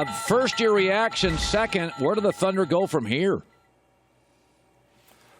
First, your reaction. Second, where do the Thunder go from here?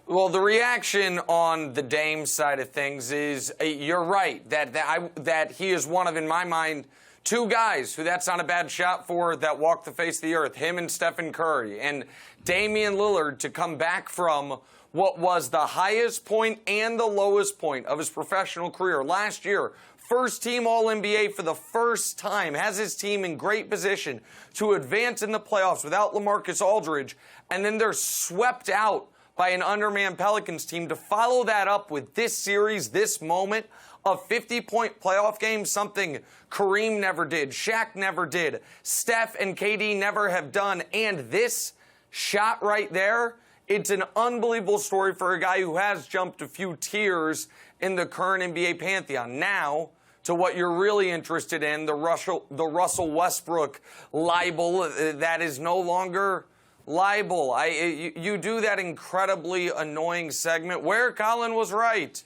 Well, the reaction on the Dame side of things is you're right that he is one of, in my mind, two guys who that's not a bad shot for that walk the face of the earth, him and Stephen Curry. And Damian Lillard to come back from what was the highest point and the lowest point of his professional career last year. First team All-NBA for the first time, has his team in great position to advance in the playoffs without LaMarcus Aldridge, and then they're swept out by an undermanned Pelicans team. To follow that up with this series, this moment, a 50-point playoff game, something Kareem never did, Shaq never did, Steph and KD never have done, and this shot right there, it's an unbelievable story for a guy who has jumped a few tiers in the current NBA pantheon. Now, to what you're really interested in, the Russell Westbrook libel, that is no longer libel. You do that incredibly annoying segment where Colin was right.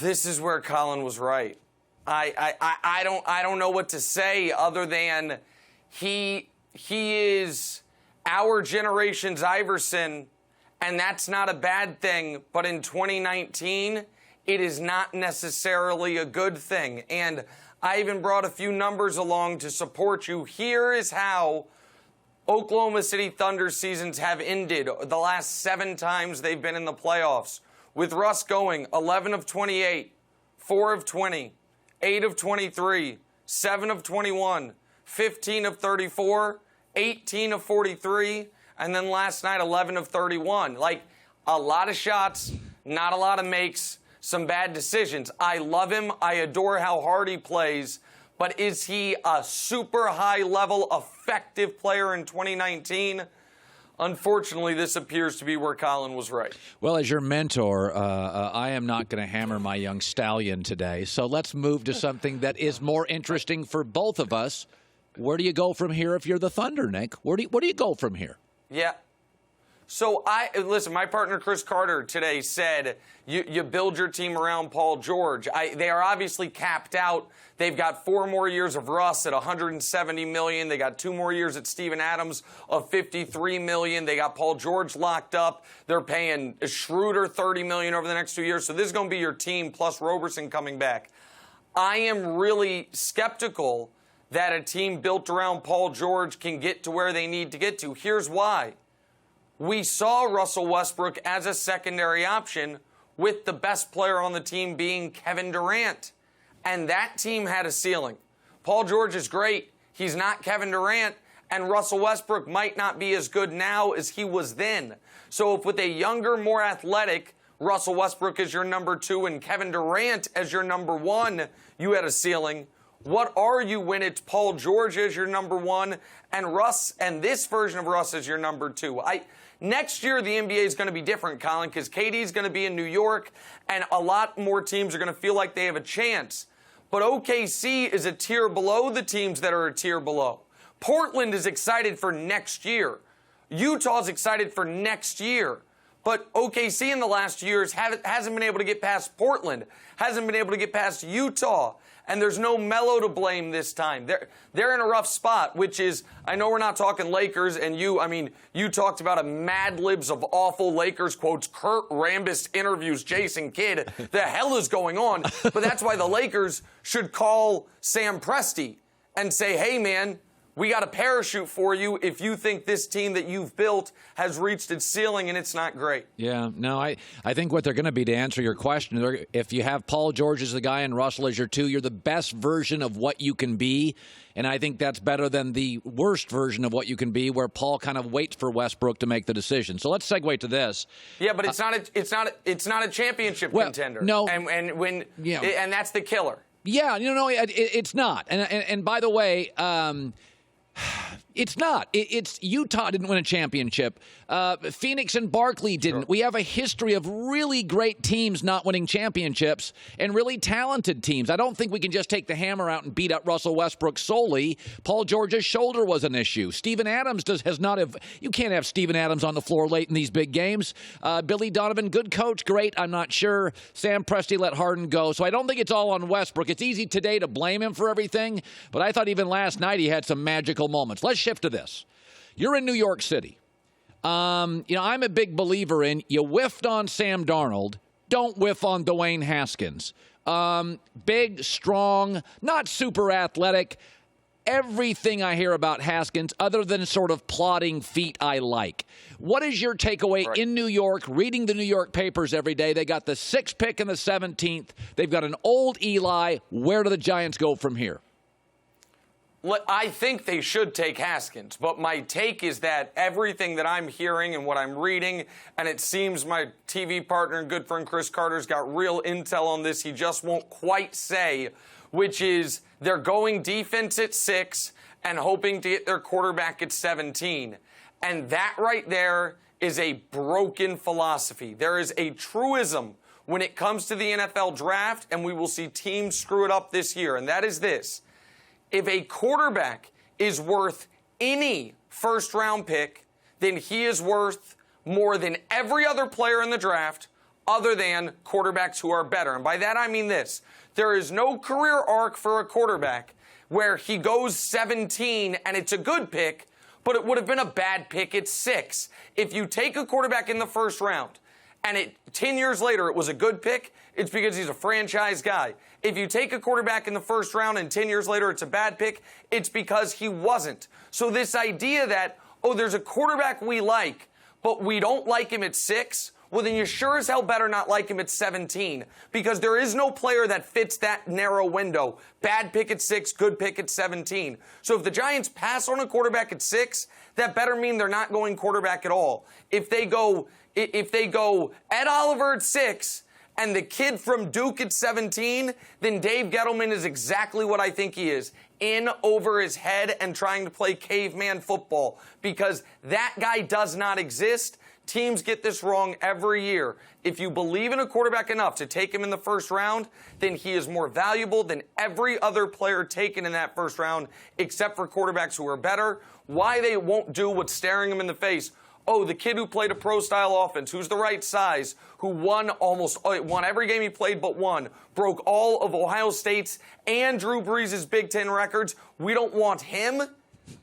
This is where Colin was right. I don't know what to say other than he is our generation's Iverson, and that's not a bad thing. But in 2019, it is not necessarily a good thing. And I even brought a few numbers along to support you. Here is how Oklahoma City Thunder seasons have ended the last 7 times they've been in the playoffs. With Russ going 11 of 28, 4 of 20, 8 of 23, 7 of 21, 15 of 34, 18 of 43, and then last night 11 of 31. Like, a lot of shots, not a lot of makes, some bad decisions. I love him. I adore how hard he plays. But is he a super high-level, effective player in 2019? Unfortunately, this appears to be where Colin was right. Well, as your mentor, I am not going to hammer my young stallion today. So let's move to something that is more interesting for both of us. Where do you go from here if you're the Thunder, Nick? Where do you go from here? Yeah. So, listen, my partner Chris Carter today said you build your team around Paul George. They are obviously capped out. They've got 4 more years of Russ at $170 million. They got 2 more years at Steven Adams of $53 million. They got Paul George locked up. They're paying Schroeder $30 million over the next 2 years. So this is going to be your team plus Roberson coming back. I am really skeptical that a team built around Paul George can get to where they need to get to. Here's why. We saw Russell Westbrook as a secondary option with the best player on the team being Kevin Durant. And that team had a ceiling. Paul George is great. He's not Kevin Durant. And Russell Westbrook might not be as good now as he was then. So if with a younger, more athletic Russell Westbrook as your number 2 and Kevin Durant as your number 1, you had a ceiling. What are you when it's Paul George as your number 1 and Russ and this version of Russ as your number 2? Next year, the NBA is going to be different, Colin, because KD is going to be in New York, and a lot more teams are going to feel like they have a chance. But OKC is a tier below the teams that are a tier below. Portland is excited for next year. Utah's excited for next year. But OKC in the last years hasn't been able to get past Portland, hasn't been able to get past Utah. And there's no Melo to blame this time. They're in a rough spot, which is, I know we're not talking Lakers, and you talked about a Mad Libs of awful Lakers quotes. Kurt Rambis interviews Jason Kidd. The hell is going on? But that's why the Lakers should call Sam Presti and say, hey, man, we got a parachute for you if you think this team that you've built has reached its ceiling and it's not great. Yeah, no, I think what they're going to be, to answer your question, if you have Paul George as the guy and Russell as your 2, you're the best version of what you can be. And I think that's better than the worst version of what you can be, where Paul kind of waits for Westbrook to make the decision. So let's segue to this. Yeah, but it's not a championship contender. No, and that's the killer. Yeah, it's not. And by the way, It's not. It's Utah didn't win a championship. Phoenix and Barkley didn't. Sure. We have a history of really great teams not winning championships and really talented teams. I don't think we can just take the hammer out and beat up Russell Westbrook solely. Paul George's shoulder was an issue. Steven Adams has not have. You can't have Steven Adams on the floor late in these big games. Billy Donovan, good coach, great. I'm not sure. Sam Presti let Harden go. So I don't think it's all on Westbrook. It's easy today to blame him for everything, but I thought even last night he had some magical moments. Let's shift to this. You're in New York City. I'm a big believer in you whiffed on Sam Darnold, don't whiff on Dwayne Haskins. Big, strong, not super athletic. Everything I hear about Haskins, other than sort of plodding feet, I like. What is your takeaway in New York, reading the New York papers every day? They got the 6th pick and the 17th. They've got an old Eli. Where do the Giants go from here? I think they should take Haskins, but my take is that everything that I'm hearing and what I'm reading, and it seems my TV partner and good friend Chris Carter's got real intel on this, he just won't quite say, which is they're going defense at 6 and hoping to get their quarterback at 17. And that right there is a broken philosophy. There is a truism when it comes to the NFL draft, and we will see teams screw it up this year, and that is this. If a quarterback is worth any first-round pick, then he is worth more than every other player in the draft other than quarterbacks who are better. And by that I mean this. There is no career arc for a quarterback where he goes 17 and it's a good pick, but it would have been a bad pick at 6. If you take a quarterback in the first round and 10 years later it was a good pick, it's because he's a franchise guy. If you take a quarterback in the first round and 10 years later it's a bad pick, it's because he wasn't. So this idea that, there's a quarterback we like, but we don't like him at 6, well, then you sure as hell better not like him at 17, because there is no player that fits that narrow window. Bad pick at 6, good pick at 17. So if the Giants pass on a quarterback at 6, that better mean they're not going quarterback at all. If they go Ed Oliver at 6, and the kid from Duke at 17, then Dave Gettleman is exactly what I think he is. In over his head and trying to play caveman football. Because that guy does not exist. Teams get this wrong every year. If you believe in a quarterback enough to take him in the first round, then he is more valuable than every other player taken in that first round, except for quarterbacks who are better. Why they won't do what's staring him in the face. The kid who played a pro-style offense, who's the right size, who won every game he played but one, broke all of Ohio State's and Drew Brees' Big Ten records. We don't want him.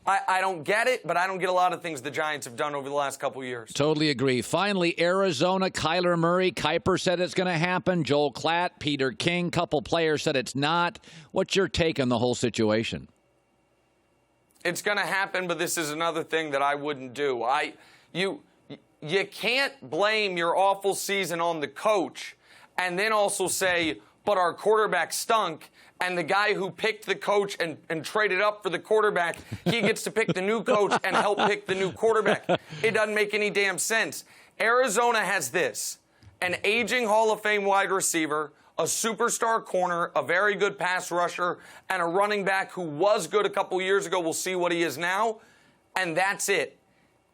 I don't get it, but I don't get a lot of things the Giants have done over the last couple years. Totally agree. Finally, Arizona, Kyler Murray. Kiper said it's going to happen. Joel Klatt, Peter King, couple players said it's not. What's your take on the whole situation? It's going to happen, but this is another thing that I wouldn't do. You can't blame your awful season on the coach and then also say, but our quarterback stunk, and the guy who picked the coach and traded up for the quarterback, he gets to pick the new coach and help pick the new quarterback. It doesn't make any damn sense. Arizona has this: an aging Hall of Fame wide receiver, a superstar corner, a very good pass rusher, and a running back who was good a couple years ago. We'll see what he is now. And that's it.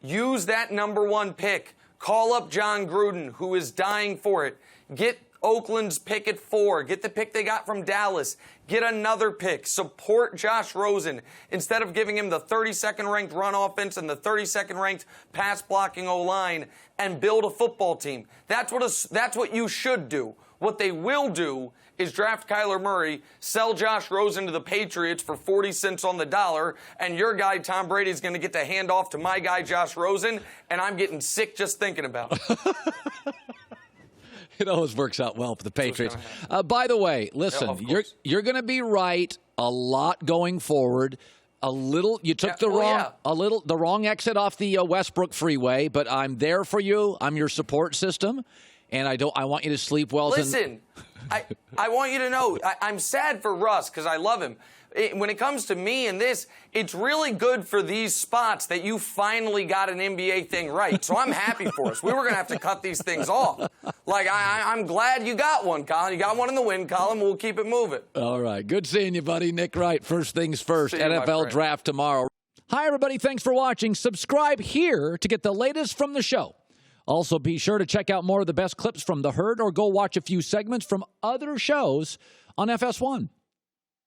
Use that number 1 pick. Call up John Gruden, who is dying for it. Get Oakland's pick at 4. Get the pick they got from Dallas. Get another pick. Support Josh Rosen instead of giving him the 32nd ranked run offense and the 32nd ranked pass blocking O-line, and build a football team. That's what you should do. What they will do is draft Kyler Murray, sell Josh Rosen to the Patriots for 40 cents on the dollar, and your guy Tom Brady is going to get the hand off to my guy Josh Rosen, and I'm getting sick just thinking about it. It always works out well for the Patriots. By the way, listen, you're going to be right a lot going forward. You took the wrong exit off the Westbrook freeway, but I'm there for you. I'm your support system, and I want you to sleep well. Listen, I want you to know I'm sad for Russ because I love him. When it comes to me and this, it's really good for these spots that you finally got an NBA thing right. So I'm happy for us. We were going to have to cut these things off. I'm glad you got one, Colin. You got one in the win column. We'll keep it moving. All right. Good seeing you, buddy. Nick Wright. First things first. See you, NFL draft tomorrow. Hi, everybody. Thanks for watching. Subscribe here to get the latest from the show. Also, be sure to check out more of the best clips from The Herd or go watch a few segments from other shows on FS1.